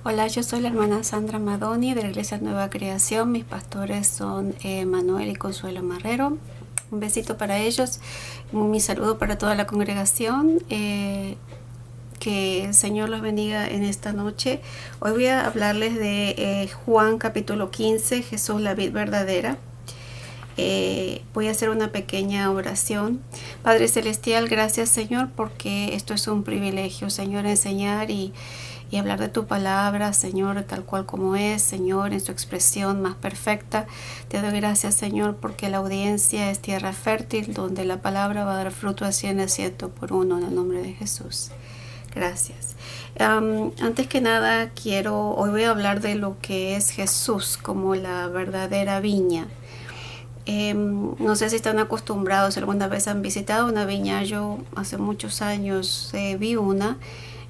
Hola, yo soy la hermana Sandra Madoni de la Iglesia Nueva Creación. Mis pastores son Manuel y Consuelo Marrero. Un besito para ellos, mi saludo para toda la congregación. Que el Señor los bendiga en esta noche. Hoy voy a hablarles de Juan capítulo 15, Jesús la vid verdadera. Voy a hacer una pequeña oración. Padre Celestial, gracias Señor, porque esto es un privilegio, Señor, enseñar y hablar de tu palabra, Señor, tal cual como es, Señor, en su expresión más perfecta. Te doy gracias, Señor, porque la audiencia es tierra fértil, donde la palabra va a dar fruto a 100 a 100 por uno, en el nombre de Jesús. Gracias. Antes que nada, hoy voy a hablar de lo que es Jesús como la verdadera viña. No sé si están acostumbrados, si alguna vez han visitado una viña. Yo hace muchos años vi una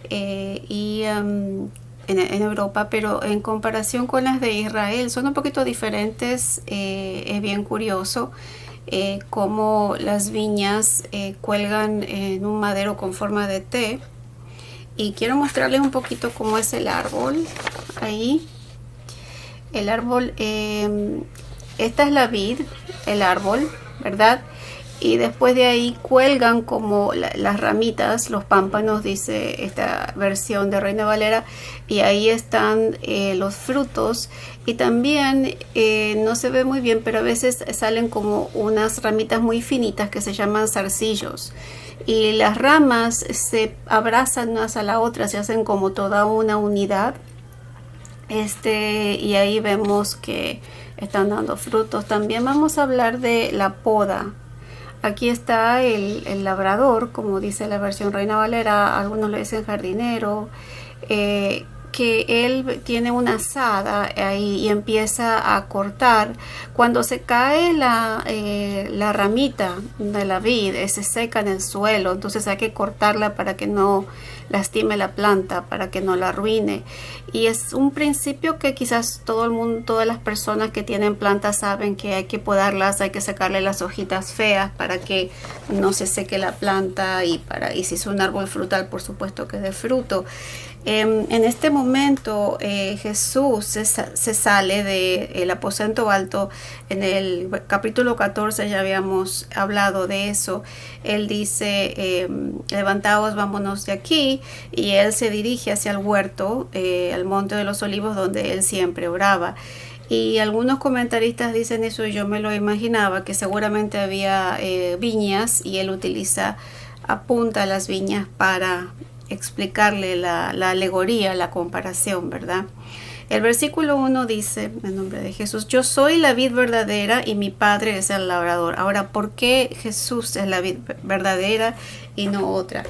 en Europa, pero en comparación con las de Israel son un poquito diferentes. Es bien curioso cómo las viñas cuelgan en un madero con forma de T, y quiero mostrarles un poquito cómo es el árbol. Ahí el árbol, esta es la vid, el árbol, ¿verdad? Y después de ahí cuelgan como las ramitas, los pámpanos, dice esta versión de Reina Valera, y ahí están los frutos. Y también no se ve muy bien, pero a veces salen como unas ramitas muy finitas que se llaman zarcillos, y las ramas se abrazan unas a la otra, se hacen como toda una unidad. Y ahí vemos que están dando frutos. También vamos a hablar de la poda. Aquí está el labrador, como dice la versión Reina Valera, algunos le dicen jardinero, que él tiene una azada ahí y empieza a cortar. Cuando se cae la ramita de la vid, se seca en el suelo, entonces hay que cortarla para que no lastime la planta, para que no la arruine. Y es un principio que quizás todo el mundo, todas las personas que tienen plantas saben, que hay que podarlas, hay que sacarle las hojitas feas para que no se seque la planta, y si es un árbol frutal, por supuesto que dé fruto. En este momento Jesús se sale del aposento alto. En el capítulo 14 ya habíamos hablado de eso. Él dice, levantaos, vámonos de aquí, y él se dirige hacia el huerto, al monte de los olivos, donde él siempre oraba. Y algunos comentaristas dicen eso, y yo me lo imaginaba, que seguramente había viñas, y él apunta a las viñas para explicarle la alegoría, la comparación, ¿verdad? El versículo 1 dice, en nombre de Jesús, yo soy la vid verdadera y mi Padre es el labrador. Ahora, ¿por qué Jesús es la vid verdadera y no otra?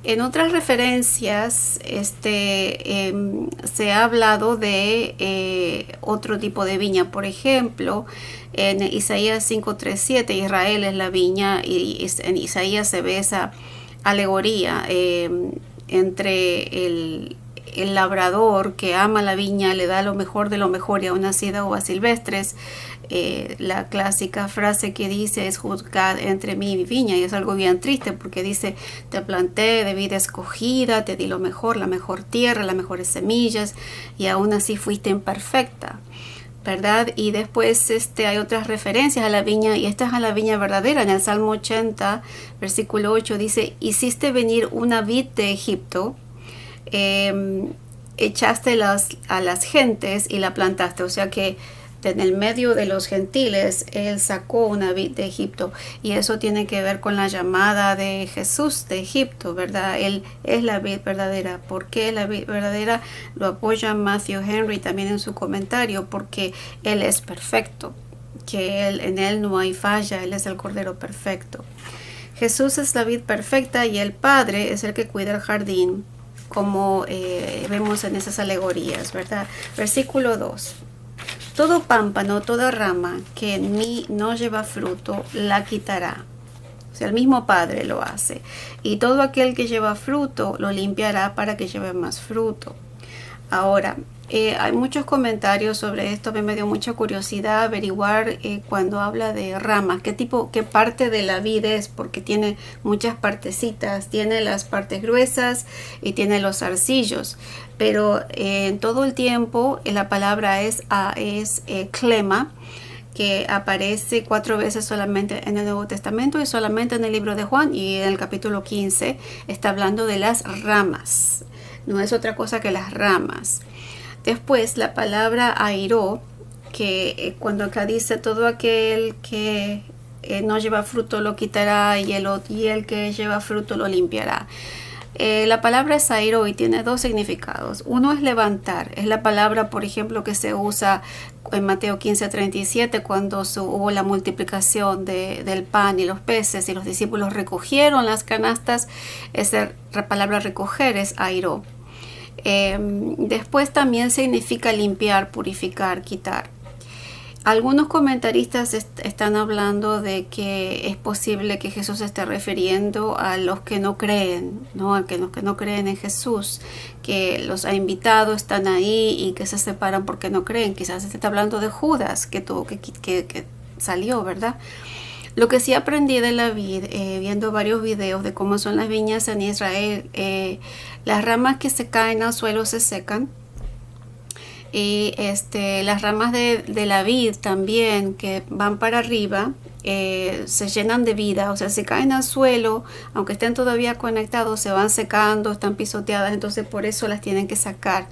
En otras referencias se ha hablado de otro tipo de viña. Por ejemplo, en Isaías 5:3-7, Israel es la viña, y en Isaías se ve esa alegoría entre el labrador que ama la viña, le da lo mejor de lo mejor, y aún así da uvas silvestres. La clásica frase que dice es juzgad entre mí y mi viña, y es algo bien triste, porque dice, te planté de vida escogida, te di lo mejor, la mejor tierra, las mejores semillas, y aún así fuiste imperfecta, ¿verdad? Y después hay otras referencias a la viña, y esta es a la viña verdadera. En el Salmo 80, versículo 8 dice, hiciste venir una vid de Egipto, echaste a las gentes y la plantaste. O sea que en el medio de los gentiles él sacó una vid de Egipto, y eso tiene que ver con la llamada de Jesús de Egipto, ¿verdad? Él es la vid verdadera. ¿Por qué la vid verdadera? Lo apoya Matthew Henry también en su comentario, porque él es perfecto, que en él no hay falla, él es el cordero perfecto. Jesús es la vid perfecta, y el Padre es el que cuida el jardín, como vemos en esas alegorías, ¿verdad? Versículo 2. Todo pámpano, toda rama que en mí no lleva fruto, la quitará. O sea, el mismo Padre lo hace. Y todo aquel que lleva fruto, lo limpiará para que lleve más fruto. Ahora, hay muchos comentarios sobre esto. A mí me dio mucha curiosidad averiguar cuando habla de ramas, qué parte de la vid es, porque tiene muchas partecitas, tiene las partes gruesas y tiene los zarcillos, pero en todo el tiempo la palabra es clema, que aparece 4 veces solamente en el Nuevo Testamento y solamente en el libro de Juan, y en el capítulo 15 está hablando de las ramas, no es otra cosa que las ramas. Después la palabra airó, que cuando acá dice todo aquel que no lleva fruto lo quitará y el que lleva fruto lo limpiará. La palabra es airó y tiene 2 significados. Uno es levantar, es la palabra, por ejemplo, que se usa en Mateo 15:37 cuando hubo la multiplicación del pan y los peces y los discípulos recogieron las canastas. Esa palabra recoger es airó. Después también significa limpiar, purificar, quitar. Algunos comentaristas están hablando de que es posible que Jesús se esté refiriendo a los que no creen, ¿no? A los que no creen en Jesús, que los ha invitado, están ahí y que se separan porque no creen. Quizás se está hablando de Judas, que salió, ¿verdad? Lo que sí aprendí de la vid, viendo varios videos de cómo son las viñas en Israel, las ramas que se caen al suelo se secan. Y las ramas de la vid también que van para arriba se llenan de vida, o sea, se caen al suelo, aunque estén todavía conectados, se van secando, están pisoteadas, entonces por eso las tienen que sacar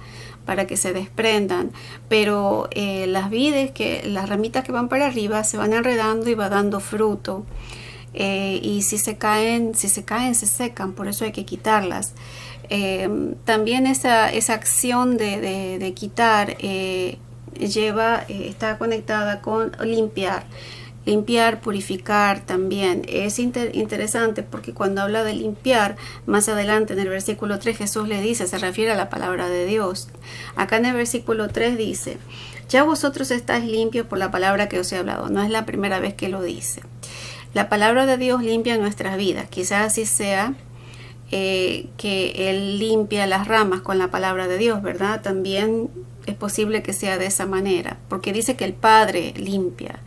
para que se desprendan. Pero las ramitas que van para arriba se van enredando y va dando fruto. Y si se caen, se secan, por eso hay que quitarlas. También esa acción de quitar está conectada con limpiar, purificar también. Es interesante porque cuando habla de limpiar, más adelante en el versículo 3 Jesús le dice, se refiere a la palabra de Dios. Acá en el versículo 3 dice, ya vosotros estáis limpios por la palabra que os he hablado. No es la primera vez que lo dice. La palabra de Dios limpia nuestras vidas. Quizás así sea que Él limpia las ramas con la palabra de Dios, ¿verdad? También es posible que sea de esa manera, porque dice que el Padre limpia.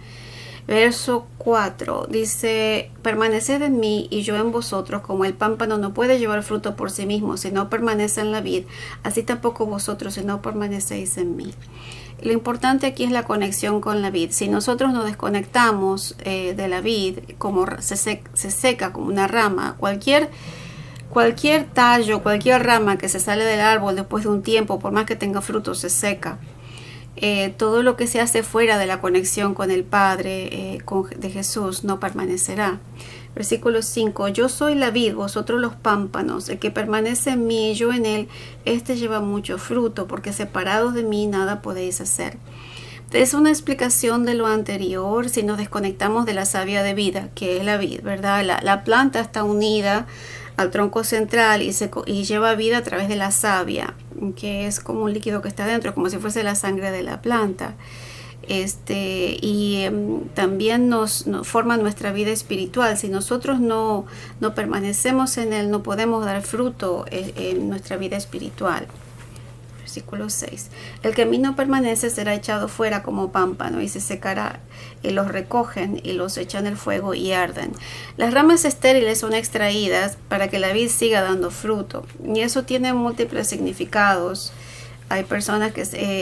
Verso 4 dice, permaneced en mí y yo en vosotros, como el pámpano no puede llevar fruto por sí mismo si no permanece en la vid, así tampoco vosotros si no permanecéis en mí. Lo importante aquí es la conexión con la vid. Si nosotros nos desconectamos de la vid, como se seca como una rama, cualquier tallo, cualquier rama que se sale del árbol después de un tiempo, por más que tenga fruto, se seca. Todo lo que se hace fuera de la conexión con el Padre, de Jesús, no permanecerá. Versículo 5, yo soy la vid, vosotros los pámpanos, el que permanece en mí y yo en él, este lleva mucho fruto, porque separados de mí nada podéis hacer. Es una explicación de lo anterior. Si nos desconectamos de la savia de vida, que es la vid, ¿verdad? La planta está unida al tronco central y lleva vida a través de la savia, que es como un líquido que está dentro, como si fuese la sangre de la planta. También nos forma nuestra vida espiritual. Si nosotros no permanecemos en él, no podemos dar fruto en nuestra vida espiritual. Versículo 6. El que en mí no permanece será echado fuera como pámpano y se secará, y los recogen y los echan al fuego y arden. Las ramas estériles son extraídas para que la vid siga dando fruto, y eso tiene múltiples significados. Hay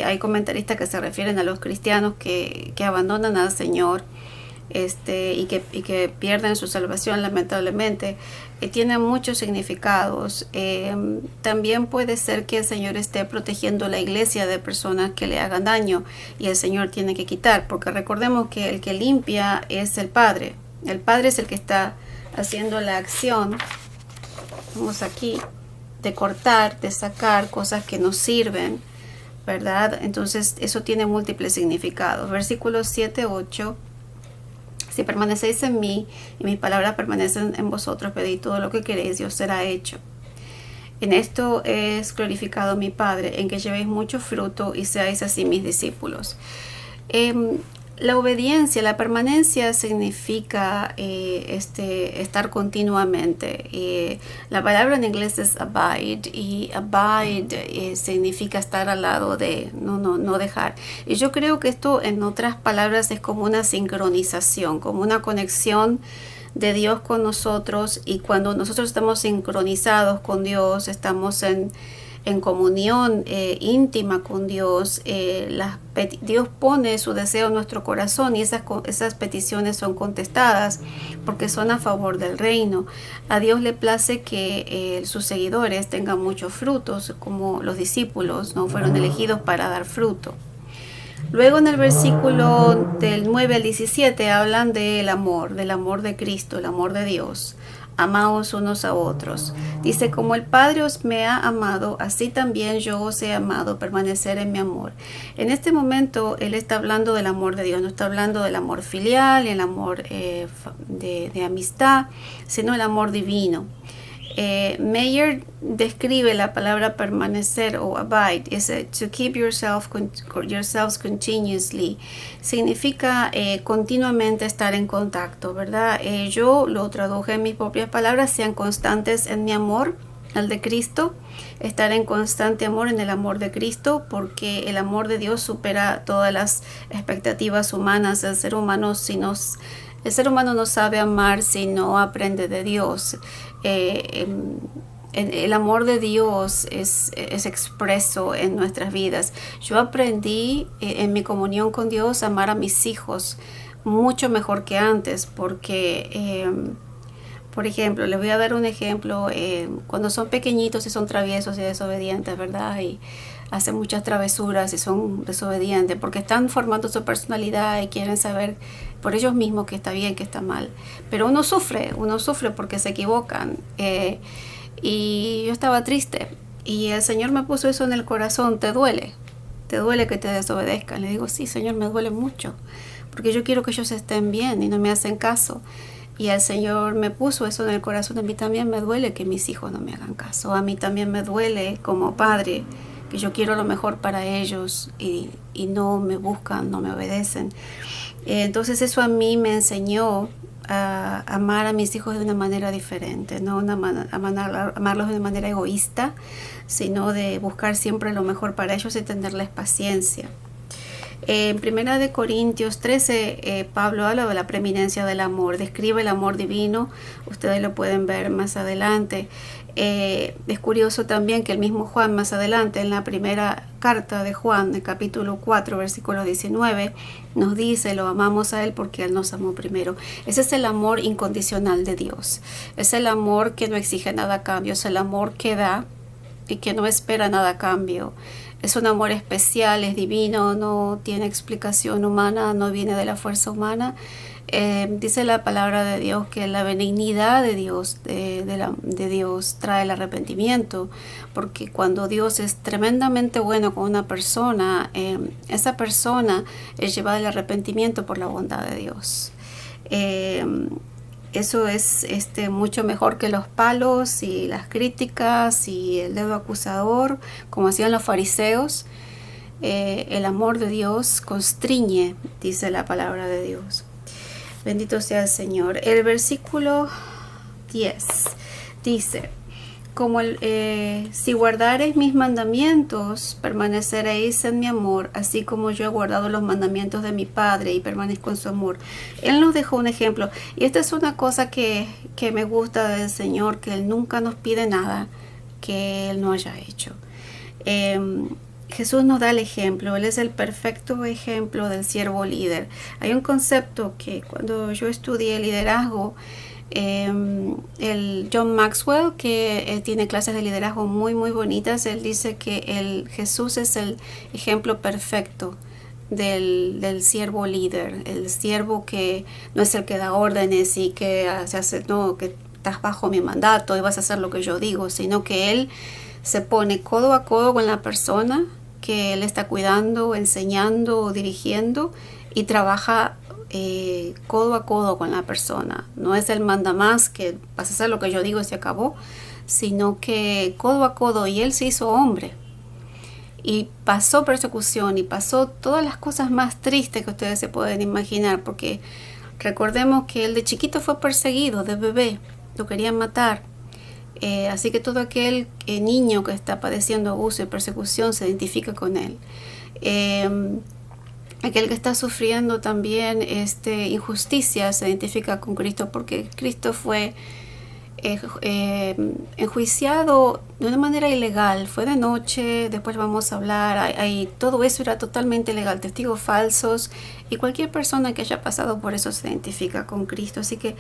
hay comentaristas que se refieren a los cristianos que abandonan al Señor y que pierden su salvación, lamentablemente. Tiene muchos significados. También puede ser que el Señor esté protegiendo la iglesia de personas que le hagan daño y el Señor tiene que quitar, porque recordemos que el que limpia es el Padre. El Padre es el que está haciendo la acción. Vamos aquí, de cortar, de sacar cosas que nos sirven, ¿verdad? Entonces eso tiene múltiples significados. Versículos 7, 8. Si permanecéis en mí y mis palabras permanecen en vosotros, pedid todo lo que queréis y os será hecho. En esto es glorificado mi Padre, en que llevéis mucho fruto y seáis así mis discípulos. La obediencia, la permanencia significa estar continuamente. La palabra en inglés es abide y abide significa estar al lado de, no dejar. Y yo creo que esto, en otras palabras, es como una sincronización, como una conexión de Dios con nosotros, y cuando nosotros estamos sincronizados con Dios, estamos en comunión íntima con Dios, Dios pone su deseo en nuestro corazón y esas peticiones son contestadas porque son a favor del reino. A Dios le place que sus seguidores tengan muchos frutos, como los discípulos no fueron elegidos para dar fruto. Luego en el versículo del 9 al 17 hablan del amor de Cristo, el amor de Dios. Amaos unos a otros. Dice, como el Padre os me ha amado, así también yo os he amado, permanecer en mi amor. En este momento él está hablando del amor de Dios, no está hablando del amor filial, el amor de amistad, sino el amor divino. Meyer describe la palabra permanecer o abide, es to keep yourselves continuously, significa continuamente estar en contacto, ¿verdad? Yo lo traduje en mis propias palabras: sean constantes en mi amor, el de Cristo, estar en constante amor en el amor de Cristo, porque el amor de Dios supera todas las expectativas humanas. El ser humano no sabe amar si no aprende de Dios. El amor de Dios es expreso en nuestras vidas. Yo aprendí en mi comunión con Dios a amar a mis hijos mucho mejor que antes, porque por ejemplo, les voy a dar un ejemplo. Cuando son pequeñitos y son traviesos y desobedientes, ¿verdad? Y hacen muchas travesuras y son desobedientes porque están formando su personalidad y quieren saber por ellos mismos que está bien, que está mal. Pero uno sufre porque se equivocan. Y yo estaba triste y el Señor me puso eso en el corazón: ¿te duele? ¿Te duele que te desobedezcan? Le digo, sí, Señor, me duele mucho, porque yo quiero que ellos estén bien y no me hacen caso. Y el Señor me puso eso en el corazón. A mí también me duele que mis hijos no me hagan caso. A mí también me duele como padre, que yo quiero lo mejor para ellos y no me buscan, no me obedecen. Entonces eso a mí me enseñó a amar a mis hijos de una manera diferente, no amarlos de una manera egoísta, sino de buscar siempre lo mejor para ellos y tenerles paciencia. En 1 Corintios 13, Pablo habla de la preeminencia del amor, describe el amor divino, ustedes lo pueden ver más adelante. Es curioso también que el mismo Juan más adelante, en la primera carta de Juan, de capítulo 4, versículo 19, nos dice: lo amamos a Él porque Él nos amó primero. Ese es el amor incondicional de Dios, es el amor que no exige nada a cambio, es el amor que da y que no espera nada a cambio. Es un amor especial, es divino, no tiene explicación humana, no viene de la fuerza humana. Dice la palabra de Dios que la benignidad de Dios, de Dios trae el arrepentimiento, porque cuando Dios es tremendamente bueno con una persona, esa persona es llevada al arrepentimiento por la bondad de Dios. Eso es mucho mejor que los palos y las críticas y el dedo acusador, como hacían los fariseos. El amor de Dios constriñe, dice la palabra de Dios. Bendito sea el Señor. El versículo 10 dice: si guardareis mis mandamientos, permaneceréis en mi amor, así como yo he guardado los mandamientos de mi Padre y permanezco en su amor. Él nos dejó un ejemplo, y esta es una cosa que me gusta del Señor, que Él nunca nos pide nada que Él no haya hecho. Jesús nos da el ejemplo, Él es el perfecto ejemplo del siervo líder. Hay un concepto que cuando yo estudié liderazgo, el John Maxwell, que tiene clases de liderazgo muy muy bonitas, él dice que Jesús es el ejemplo perfecto del siervo líder, el siervo que no es el que da órdenes y que que estás bajo mi mandato y vas a hacer lo que yo digo, sino que él se pone codo a codo con la persona que él está cuidando, enseñando o dirigiendo, y trabaja codo a codo con la persona. No es el mandamás que vas a hacer lo que yo digo y se acabó, sino que codo a codo. Y él se hizo hombre y pasó persecución y pasó todas las cosas más tristes que ustedes se pueden imaginar, porque recordemos que él de chiquito fue perseguido, de bebé, lo querían matar. Así que todo aquel niño que está padeciendo abuso y persecución se identifica con él. Aquel que está sufriendo también injusticia se identifica con Cristo, porque Cristo fue enjuiciado de una manera ilegal. Fue de noche, después vamos a hablar, todo eso era totalmente ilegal, testigos falsos, y cualquier persona que haya pasado por eso se identifica con Cristo. Así que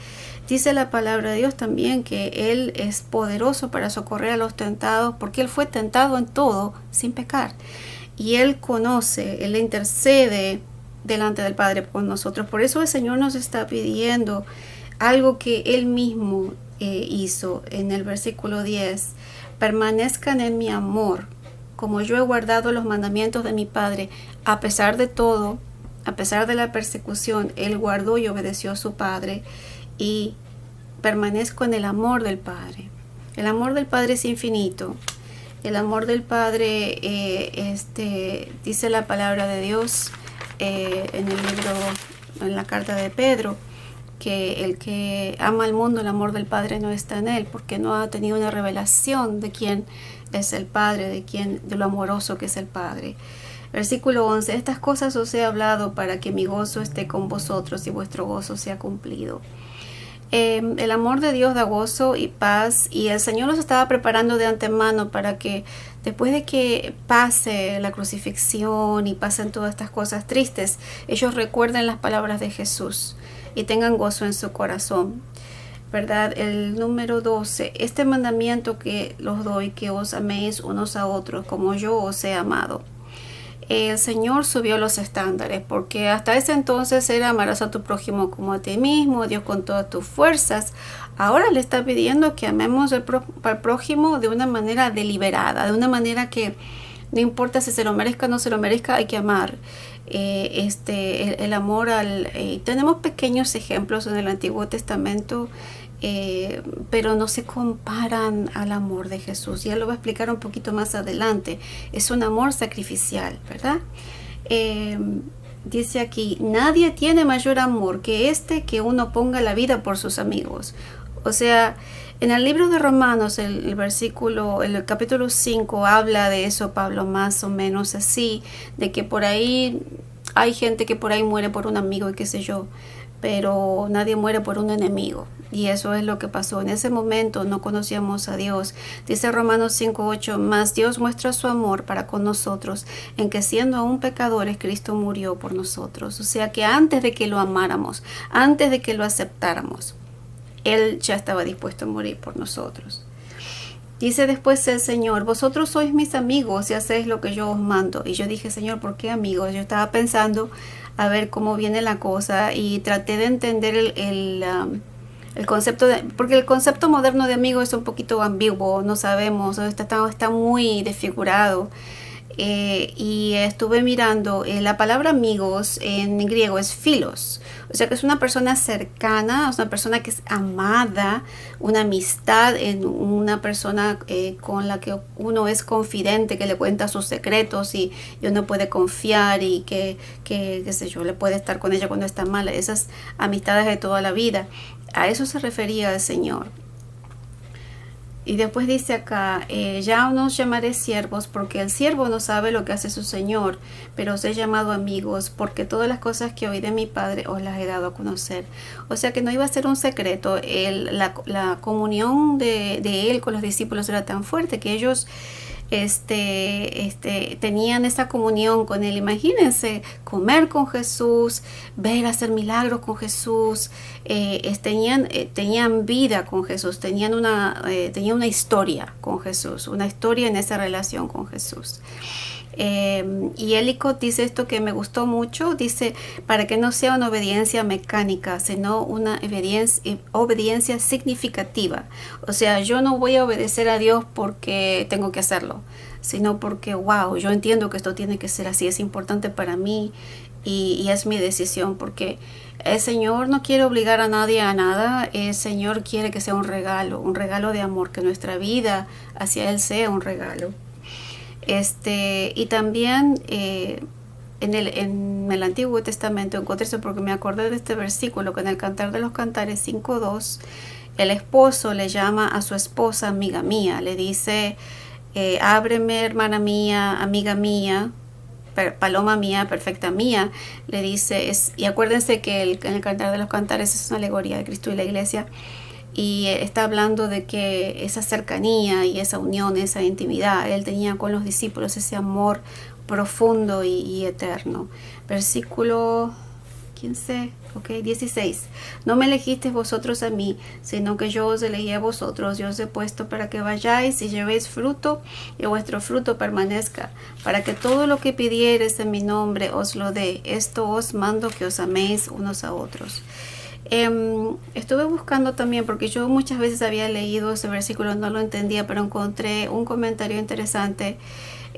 dice la palabra de Dios también que Él es poderoso para socorrer a los tentados, porque Él fue tentado en todo sin pecar, y Él conoce, Él intercede delante del Padre por nosotros. Por eso el Señor nos está pidiendo algo que Él mismo hizo en el versículo 10: permanezcan en mi amor, como yo he guardado los mandamientos de mi Padre. A pesar de todo, a pesar de la persecución, Él guardó y obedeció a su Padre, y permanezco en el amor del Padre. El amor del Padre es infinito. El amor del Padre, dice la palabra de Dios en el libro, en la carta de Pedro, que el que ama al mundo, el amor del Padre no está en él, porque no ha tenido una revelación de quién es el Padre, de lo amoroso que es el Padre. Versículo 11: estas cosas os he hablado para que mi gozo esté con vosotros y vuestro gozo sea cumplido. El amor de Dios da gozo y paz, y el Señor los estaba preparando de antemano para que después de que pase la crucifixión y pasen todas estas cosas tristes, ellos recuerden las palabras de Jesús y tengan gozo en su corazón, ¿verdad? El número 12: este mandamiento que los doy, que os améis unos a otros como yo os he amado. El Señor subió los estándares, porque hasta ese entonces era amarás a tu prójimo como a ti mismo, Dios con todas tus fuerzas. Ahora le está pidiendo que amemos al prójimo de una manera deliberada, de una manera que no importa si se lo merezca o no se lo merezca, hay que amar. El amor tenemos pequeños ejemplos en el Antiguo Testamento, pero no se comparan al amor de Jesús. Ya lo voy a explicar un poquito más adelante. Es un amor sacrificial, ¿verdad? Dice aquí: nadie tiene mayor amor que que uno ponga la vida por sus amigos. O sea, en el libro de Romanos, el capítulo 5 habla de eso, Pablo, más o menos así, de que por ahí hay gente que por ahí muere por un amigo y qué sé yo, pero nadie muere por un enemigo. Y eso es lo que pasó. En ese momento no conocíamos a Dios. Dice Romanos 5:8: mas Dios muestra su amor para con nosotros, en que siendo aún pecadores, Cristo murió por nosotros. O sea que antes de que lo amáramos, antes de que lo aceptáramos, Él ya estaba dispuesto a morir por nosotros. Dice después el Señor: vosotros sois mis amigos y hacéis lo que yo os mando. Y yo dije: Señor, ¿por qué amigos? Yo estaba pensando a ver cómo viene la cosa, y traté de entender el concepto porque el concepto moderno de amigo es un poquito ambiguo, no sabemos, está muy desfigurado. Y estuve mirando, la palabra amigos en griego es philos, o sea que es una persona cercana, es una persona que es amada, una amistad, una persona con la que uno es confidente, que le cuenta sus secretos y uno puede confiar, y que qué sé yo, le puede estar con ella cuando está mala. Esas amistades de toda la vida, a eso se refería el Señor. Y después dice acá: ya no os llamaré siervos, porque el siervo no sabe lo que hace su Señor, pero os he llamado amigos, porque todas las cosas que oí de mi Padre os las he dado a conocer. O sea que no iba a ser un secreto. La comunión de Él con los discípulos era tan fuerte que ellos tenían esa comunión con Él. Imagínense comer con Jesús, ver hacer milagros con Jesús, tenían vida con Jesús, tenían una historia con Jesús, una historia en esa relación con Jesús. Y Ellicott dice esto que me gustó mucho, dice: para que no sea una obediencia mecánica, sino una obediencia significativa. O sea, yo no voy a obedecer a Dios porque tengo que hacerlo, sino porque wow, yo entiendo que esto tiene que ser así, es importante para mí, y es mi decisión, porque el Señor no quiere obligar a nadie a nada. El Señor quiere que sea un regalo de amor, que nuestra vida hacia Él sea un regalo. Y también en el Antiguo Testamento encontré eso porque me acordé de este versículo que en el Cantar de los Cantares 5:2 el esposo le llama a su esposa amiga mía, le dice ábreme hermana mía, amiga mía, paloma mía, perfecta mía, le dice, y acuérdense que en el Cantar de los Cantares es una alegoría de Cristo y la Iglesia, y está hablando de que esa cercanía y esa unión, esa intimidad, él tenía con los discípulos ese amor profundo y eterno. Versículo 15, 16. No me elegisteis vosotros a mí, sino que yo os elegí a vosotros, yo os he puesto para que vayáis y llevéis fruto, y vuestro fruto permanezca, para que todo lo que pidiereis en mi nombre os lo dé. Esto os mando, que os améis unos a otros. Estuve buscando también, porque yo muchas veces había leído ese versículo, no lo entendía, pero encontré un comentario interesante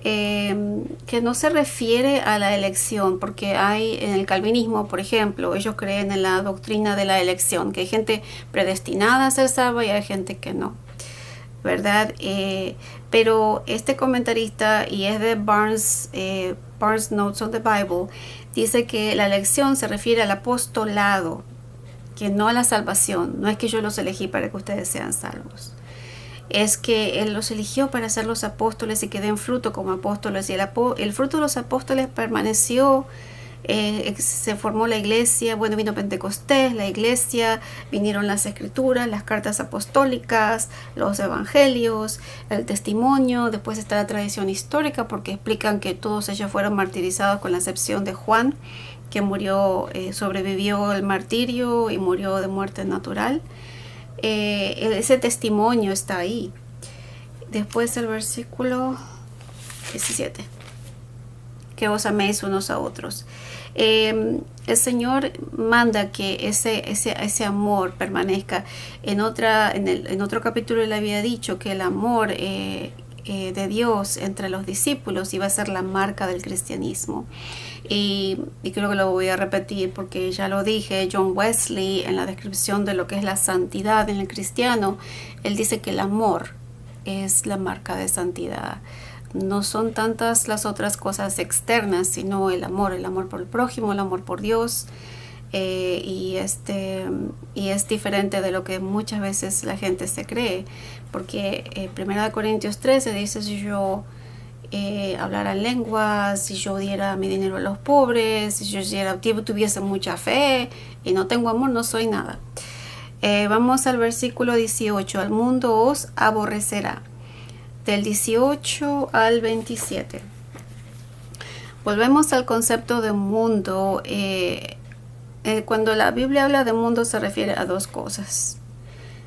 que no se refiere a la elección, porque hay en el calvinismo, por ejemplo, ellos creen en la doctrina de la elección, que hay gente predestinada a ser salva y hay gente que no, ¿verdad? Pero este comentarista, y es de Barnes Notes on the Bible, dice que la elección se refiere al apostolado, que no a la salvación. No es que yo los elegí para que ustedes sean salvos, es que Él los eligió para ser los apóstoles y que den fruto como apóstoles, y el fruto de los apóstoles permaneció. Se formó la iglesia, bueno, vino Pentecostés, la iglesia, vinieron las escrituras, las cartas apostólicas, los evangelios, el testimonio. Después está la tradición histórica, porque explican que todos ellos fueron martirizados con la excepción de Juan, que murió, sobrevivió el martirio y murió de muerte natural. Ese testimonio está ahí. Después el versículo 17, que os améis unos a otros. El Señor manda que ese amor permanezca. En otro capítulo le había dicho que el amor de Dios entre los discípulos iba a ser la marca del cristianismo. Y creo que lo voy a repetir porque ya lo dije. John Wesley, en la descripción de lo que es la santidad en el cristiano, él dice que el amor es la marca de santidad. No son tantas las otras cosas externas, sino el amor por el prójimo, el amor por Dios. Y es diferente de lo que muchas veces la gente se cree, porque 1 Corintios 13 dice: si yo hablara en lenguas, si yo diera mi dinero a los pobres, si yo tuviese mucha fe y no tengo amor, no soy nada. Vamos al versículo 18. Al mundo os aborrecerá. Del 18 al 27. Volvemos al concepto de mundo. Cuando la Biblia habla de mundo se refiere a dos cosas.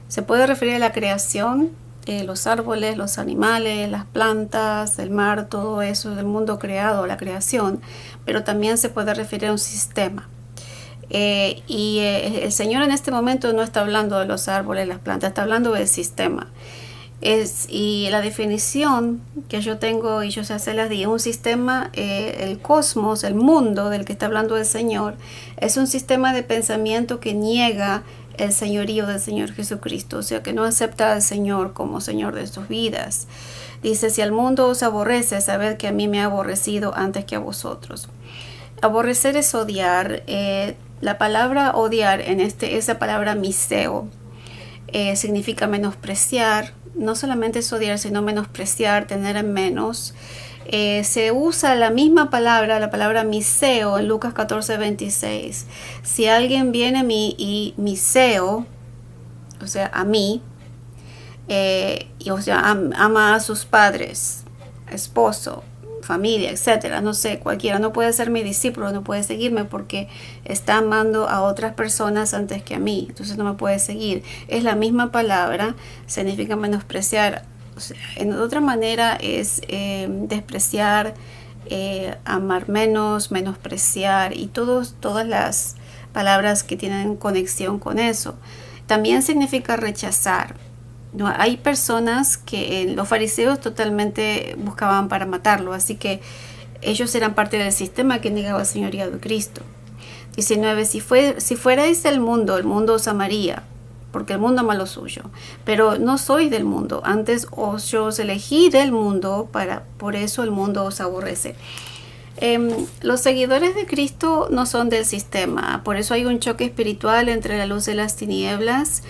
Se puede referir a la creación, los árboles, los animales, las plantas, el mar, todo eso del mundo creado, la creación, pero también se puede referir a un sistema. El Señor en este momento no está hablando de los árboles, las plantas, está hablando del sistema. Y la definición que yo tengo, y yo ya se las di, un sistema, el cosmos, el mundo del que está hablando el Señor, es un sistema de pensamiento que niega el señorío del Señor Jesucristo, o sea, que no acepta al Señor como Señor de sus vidas. Dice: si al mundo os aborrece, sabed que a mí me ha aborrecido antes que a vosotros. Aborrecer es odiar. La palabra odiar, esa palabra miseo, significa menospreciar. No solamente es odiar, sino menospreciar, tener en menos. Se usa la misma palabra, la palabra miseo, en Lucas 14:26. Si alguien viene a mí y miseo, o sea, a mí, o sea, ama a sus padres, esposo, familia, etcétera, no sé, cualquiera, no puede ser mi discípulo, no puede seguirme porque está amando a otras personas antes que a mí, entonces no me puede seguir. Es la misma palabra, significa menospreciar. O sea, en otra manera es despreciar, amar menos, menospreciar, y todas las palabras que tienen conexión con eso. También significa rechazar. No, hay personas que los fariseos totalmente buscaban para matarlo, así que ellos eran parte del sistema que negaba la señoría de Cristo. 19. Si fuerais el mundo os amaría, porque el mundo ama lo suyo, pero no sois del mundo, antes yo os elegí del mundo, por eso el mundo os aborrece. Los seguidores de Cristo no son del sistema, por eso hay un choque espiritual entre la luz y las tinieblas,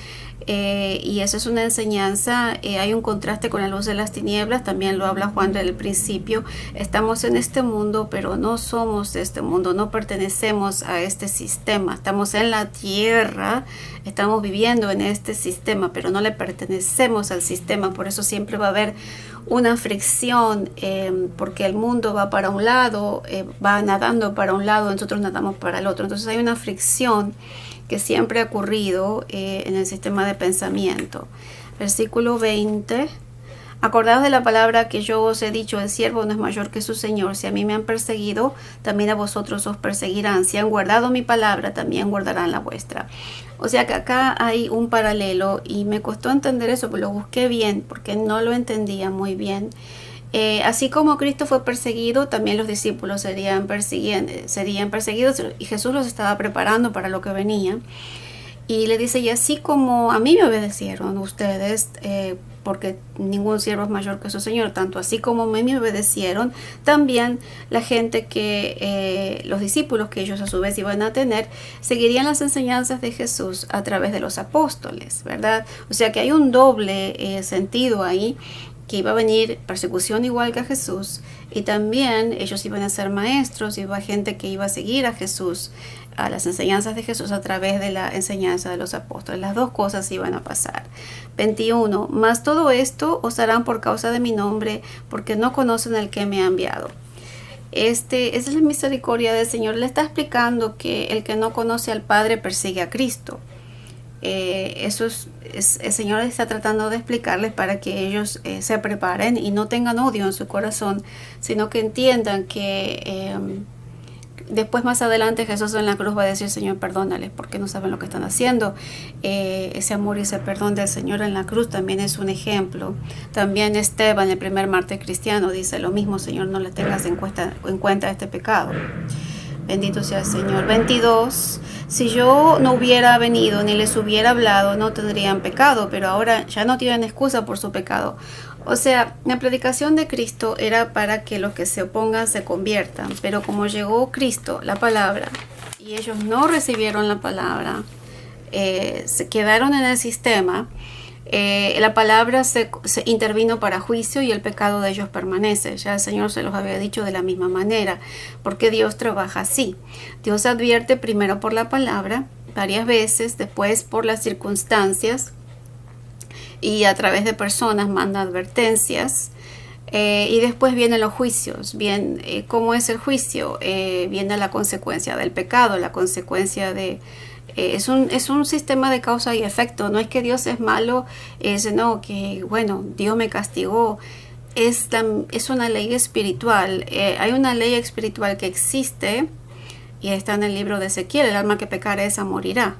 y eso es una enseñanza. Hay un contraste con la luz de las tinieblas, también lo habla Juan del principio. Estamos en este mundo, pero no somos de este mundo, no pertenecemos a este sistema. Estamos en la tierra, estamos viviendo en este sistema, pero no le pertenecemos al sistema. Por eso siempre va a haber una fricción, porque el mundo va para un lado, va nadando para un lado, nosotros nadamos para el otro. Entonces hay una fricción que siempre ha ocurrido en el sistema de pensamiento. Versículo 20. Acordaos de la palabra que yo os he dicho, el siervo no es mayor que su señor. Si a mí me han perseguido, también a vosotros os perseguirán. Si han guardado mi palabra, también guardarán la vuestra. O sea que acá hay un paralelo, y me costó entender eso, pero lo busqué bien porque no lo entendía muy bien. Así como Cristo fue perseguido, también los discípulos serían perseguidos, y Jesús los estaba preparando para lo que venía. Y le dice, y así como a mí me obedecieron ustedes, porque ningún siervo es mayor que su Señor, tanto así como a mí me obedecieron, también la gente los discípulos que ellos a su vez iban a tener, seguirían las enseñanzas de Jesús a través de los apóstoles, ¿verdad? O sea que hay un doble sentido ahí, que iba a venir persecución igual que a Jesús, y también ellos iban a ser maestros, iba gente que iba a seguir a Jesús, a las enseñanzas de Jesús a través de la enseñanza de los apóstoles. Las dos cosas iban a pasar. 21. Mas todo esto os harán por causa de mi nombre, porque no conocen al que me ha enviado. Esa es la misericordia del Señor. Le está explicando que el que no conoce al Padre persigue a Cristo. El Señor está tratando de explicarles para que ellos se preparen y no tengan odio en su corazón, sino que entiendan que después, más adelante, Jesús en la cruz va a decir, Señor, perdónales porque no saben lo que están haciendo. Ese amor y ese perdón del Señor en la cruz también es un ejemplo. También Esteban, el primer mártir cristiano, dice lo mismo, Señor, no le tengas en cuenta este pecado. Bendito sea el Señor. 22. Si yo no hubiera venido ni les hubiera hablado, no tendrían pecado, pero ahora ya no tienen excusa por su pecado. O sea, la predicación de Cristo era para que los que se opongan se conviertan, pero como llegó Cristo, la palabra, y ellos no recibieron la palabra, se quedaron en el sistema. La palabra se intervino para juicio, y el pecado de ellos permanece. Ya el Señor se los había dicho de la misma manera, porque Dios trabaja así. Dios advierte primero por la palabra varias veces, después por las circunstancias, y a través de personas manda advertencias, y después vienen los juicios. Bien, ¿cómo es el juicio? Viene la consecuencia del pecado, la consecuencia de... es un sistema de causa y efecto. No es que Dios es malo, no, que bueno, Dios me castigó. Es una ley espiritual. Hay una ley espiritual que existe, y está en el libro de Ezequiel: el alma que pecare esa morirá.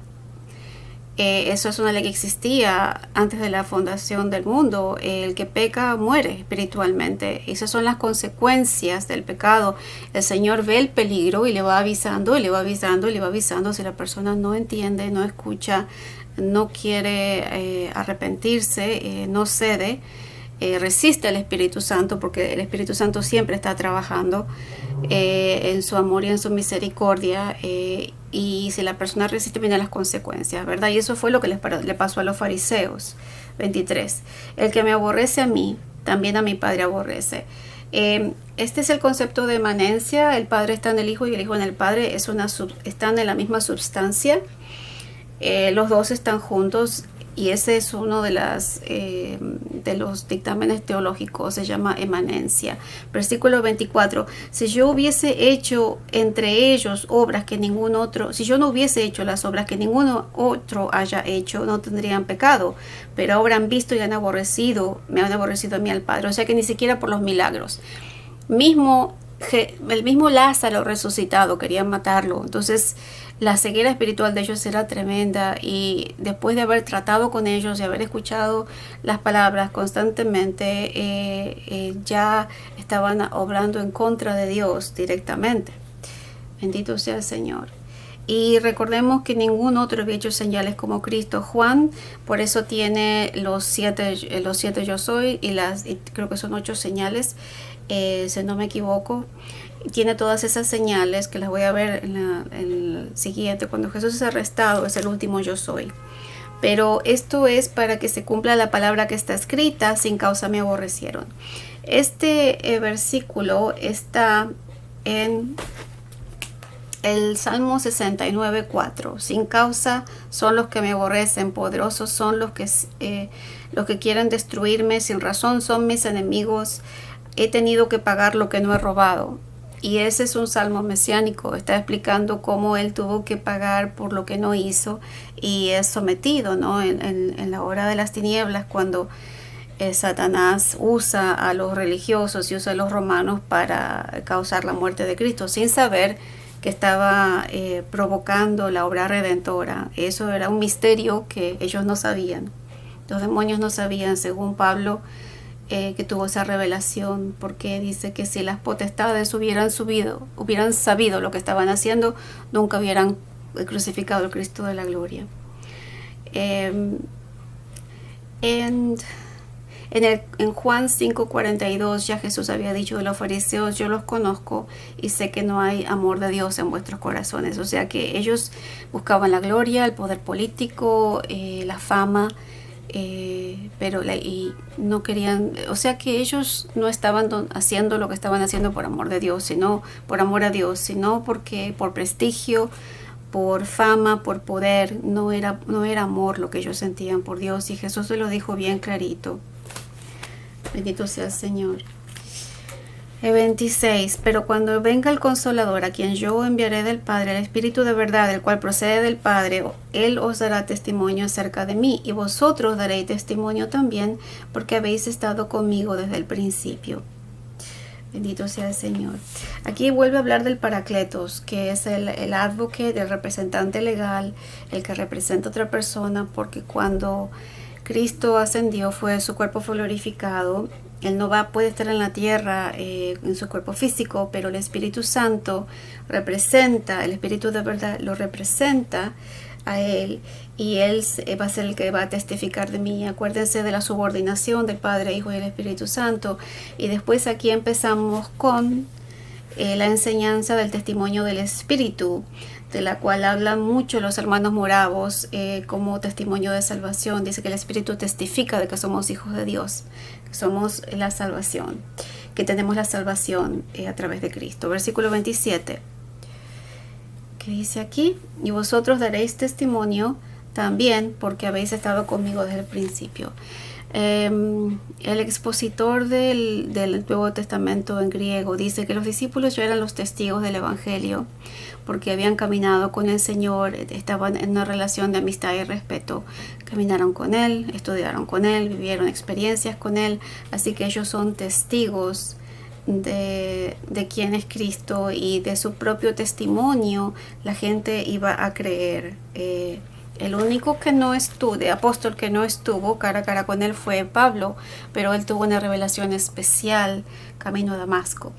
Eso es una ley que existía antes de la fundación del mundo. El que peca muere espiritualmente. Esas son las consecuencias del pecado. El Señor ve el peligro y le va avisando, y le va avisando, y le va avisando. Si la persona no entiende, no escucha, no quiere arrepentirse, no cede, resiste al Espíritu Santo, porque el Espíritu Santo siempre está trabajando en su amor y en su misericordia, y si la persona resiste, vienen las consecuencias, ¿verdad? Y eso fue lo que le pasó a los fariseos. 23. El que me aborrece a mí, también a mi Padre aborrece. Este es el concepto de emanencia. El Padre está en el Hijo y el Hijo en el Padre. Están en la misma substancia. Los dos están juntos, y ese es uno de los dictámenes teológicos, se llama emanencia. Versículo 24. Si yo hubiese hecho entre ellos obras que ningún otro, si yo no hubiese hecho las obras que ningún otro haya hecho, no tendrían pecado, pero ahora han visto y me han aborrecido a mí al Padre. O sea que ni siquiera por los milagros. El mismo Lázaro resucitado querían matarlo. Entonces la ceguera espiritual de ellos era tremenda, y después de haber tratado con ellos y haber escuchado las palabras constantemente, ya estaban obrando en contra de Dios directamente. Bendito sea el Señor. Y recordemos que ningún otro había hecho señales como Cristo. Juan, por eso tiene los siete yo soy y creo que son 8 señales, si no me equivoco. Tiene todas esas señales que las voy a ver en el siguiente. Cuando Jesús es arrestado, es el último yo soy. Pero esto es para que se cumpla la palabra que está escrita: sin causa me aborrecieron. Este versículo está en el Salmo 69:4. Sin causa son los que me aborrecen, poderosos son los que quieren destruirme, sin razón son mis enemigos, he tenido que pagar lo que no he robado. Y ese es un salmo mesiánico, está explicando cómo él tuvo que pagar por lo que no hizo y es sometido, ¿no? En la hora de las tinieblas, cuando Satanás usa a los religiosos y usa a los romanos para causar la muerte de Cristo, sin saber que estaba provocando la obra redentora. Eso era un misterio que ellos no sabían. Los demonios no sabían, según Pablo, que tuvo esa revelación, porque dice que si las potestades hubieran sabido lo que estaban haciendo, nunca hubieran crucificado al Cristo de la gloria. En Juan 5:42 ya Jesús había dicho de los fariseos: yo los conozco y sé que no hay amor de Dios en vuestros corazones. O sea que ellos buscaban la gloria, el poder político, la fama, y no querían, o sea que ellos no estaban haciendo lo que estaban haciendo por amor de Dios, sino por amor a Dios, sino porque por prestigio, por fama, por poder. No era amor lo que ellos sentían por Dios, y Jesús se lo dijo bien clarito. Bendito sea el Señor. 26. Pero cuando venga el Consolador, a quien yo enviaré del Padre, el Espíritu de verdad, el cual procede del Padre, Él os dará testimonio acerca de mí, y vosotros daréis testimonio también, porque habéis estado conmigo desde el principio. Bendito sea el Señor. Aquí vuelve a hablar del Paracletos, que es el advocate, el representante legal, el que representa a otra persona, porque cuando Cristo ascendió, su cuerpo fue glorificado. Él no puede estar en la tierra en su cuerpo físico, pero el Espíritu Santo representa, el Espíritu de verdad lo representa a Él, y Él va a ser el que va a testificar de mí. Acuérdense de la subordinación del Padre, Hijo y el Espíritu Santo. Y después aquí empezamos con la enseñanza del testimonio del Espíritu, de la cual hablan mucho los hermanos moravos como testimonio de salvación. Dice que el Espíritu testifica de que somos hijos de Dios, que somos la salvación, que tenemos la salvación a través de Cristo. Versículo 27, que dice aquí: y vosotros daréis testimonio también, porque habéis estado conmigo desde el principio. El expositor del Nuevo Testamento en griego dice que los discípulos ya eran los testigos del Evangelio, porque habían caminado con el Señor, estaban en una relación de amistad y respeto, caminaron con Él, estudiaron con Él, vivieron experiencias con Él, así que ellos son testigos de quién es Cristo, y de su propio testimonio la gente iba a creer. El único apóstol que no estuvo cara a cara con Él fue Pablo, pero él tuvo una revelación especial camino a Damasco.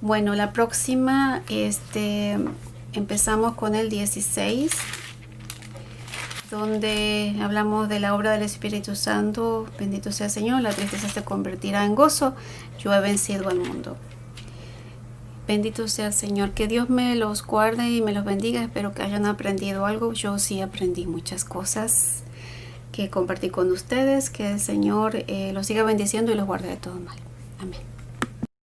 Bueno, la próxima, empezamos con el 16, donde hablamos de la obra del Espíritu Santo. Bendito sea el Señor, la tristeza se convertirá en gozo, yo he vencido al mundo. Bendito sea el Señor, que Dios me los guarde y me los bendiga. Espero que hayan aprendido algo. Yo sí aprendí muchas cosas que compartí con ustedes. Que el Señor los siga bendiciendo y los guarde de todo mal. Amén.